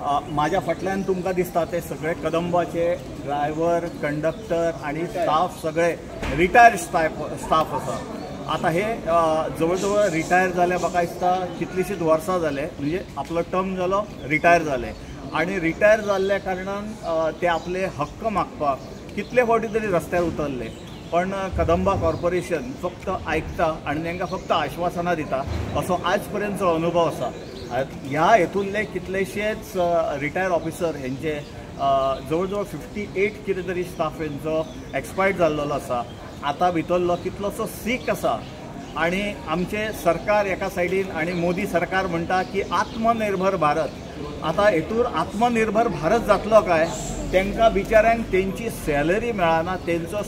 माझ्या फाटल्यान तुमकां दिसता ते सगळे कदंबाचे ड्रायव्हर कंडक्टर आणि स्टाफ सगळे रिटायर्ड स्टाफ आसा। आता हे जवळ रिटायर जाले म्हाका दिसता कितलीशीच वर्सां जाले, म्हणजे आपलो टर्म जालो रिटायर जाले आणि रिटायर जाल्ल्या कारणान ते आपले हक्क मागपाक कितले फावटी तरी रस्त्यार उतरले, पण कदंबा कॉर्पोरेशन फक्त आयकता आणि तांकां फक्त आश्वासनां दिता असो आज पर्यंतचो अनुभव आसा। ह्या हेतूंतले कितलेशेच रिटायर ऑफिसर हेंचे जवळ 58 कितें तरी स्टाफ हेंचो एक्सपायर्ड जाल्लो आसा। आता भितरलो कितलोसो सीक आसा आणि आमचे सरकार एका सायडीन आणि मोदी सरकार म्हणटा की आत्मनिर्भर भारत। आता हेतूर आत्मनिर्भर भारत जातलो काय? तांकां बिचाऱ्यांक तेंची सॅलरी मेळना, तेंचो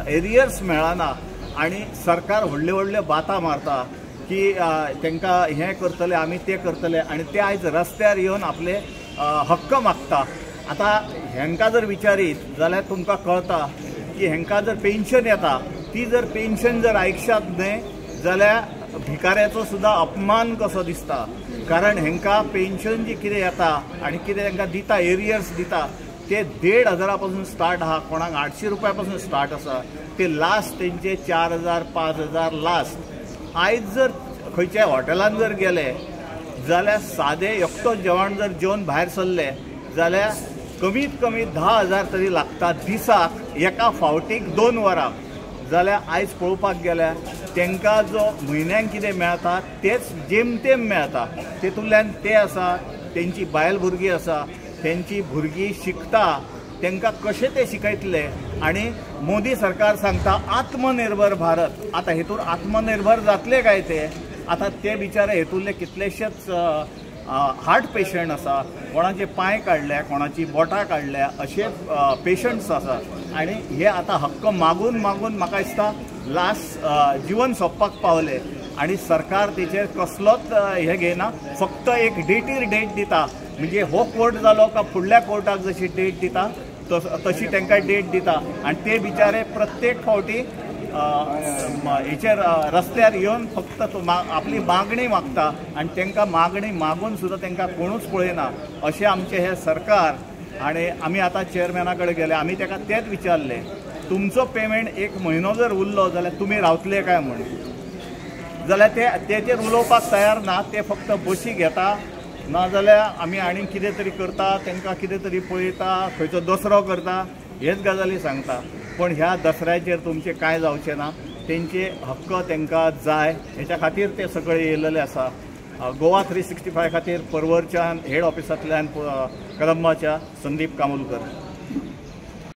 एरियर्स मेळना आणि सरकार व्हडले बाता मारता की तांकां हें करतले आमी तें करतले आणि ते आयज रस्त्यार येवन आपले हक्क मागता। आता हेंकां जर विचारीत जाल्यार तुमकां कळटा की हेंकां जर पेन्शन येता ती जर पेन्शन जर आयकशात न्हय जाल्यार भिकाऱ्याचो सुद्धा अपमान कसो दिसता। कारण हेंकां पेन्शन जी कितें येता आणि कितें तांकां दिता एरियर्स दिता ते 1,500 पासून स्टार्ट आहा, कोणाक 800 रुपया पासून स्टार्ट आसा, ते लास्ट तेंचे 4,000 5,000 लास्ट। आयज जर खंयच्या हॉटेलान जर गेले जाल्यार सादे एकटो जेवण जर जेवन भायर सरले जाल्यार कमीत कमी 10,000 तरी लागता दिसाक, एका फावटीक 2 वरां। जाल्यार आयज पळोवपाक गेल्यार तांकां जो म्हयन्याक कितें मेळटा तेच जेमतेम मेळटा। तेतूंतल्यान ते आसा, तेंची बायल भुरगीं आसा, तेंची भुरगीं शिकता, तांकां कशें ते शिकयतले आणि मोदी सरकार सांगता आत्मनिर्भर भारत। आता हेतून आत्मनिर्भर जातले काय ते? आता ते बिचारे हेतूंतले कितलेशेच हार्ट पेशंट आसा, कोणाचे पांय काडल्या, कोणाची बोटां काडल्या, असे पेशंट्स आसा आणि हे आता हक्क मागून म्हाका दिसता लास्ट जीवन सोंपपाक पावले आणि सरकार तेचेर कसलोच हे घेयना, फक्त एक डेटीर डेट दिता, म्हणजे हो कोर्ट जालो का फुडल्या कोर्टाक जशी डेट दिता तशी तांकां डेट दिता आणि ते बिचारे प्रत्येक फावटी हेचेर रस्त्यार येवन फक्त आपली मागणी मागता आणि तांकां मागणी मागून सुद्दां तांकां कोणूच पळयना अशें आमचे हे सरकार। आणि आमी आतां चेअरमॅना कडेन गेले, आमी ताका तेच विचारले तुमचो पेमेंट 1 म्हयनो जर उरलो जाल्यार तुमी रावतले काय म्हणून। जाल्यार ते तेचेर उलोवपाक तयार ना, ते फक्त बशी घेता, नाजाल्यार आमी आनी कितें तरी करता, तांकां कितें तरी पळयता, खंयचो दसरो करता, हेच गजाली सांगता। पण ह्या दसऱ्याचेर तुमचे काय जावचें ना, तेंचे हक्क तांकां जाय हेच्या खातीर ते सगळे येयलेले आसा। गोवा 365 खातीर पर्वरच्यान हेड ऑफिसांतल्यान कदंबाच्या संदीप कामोलकर।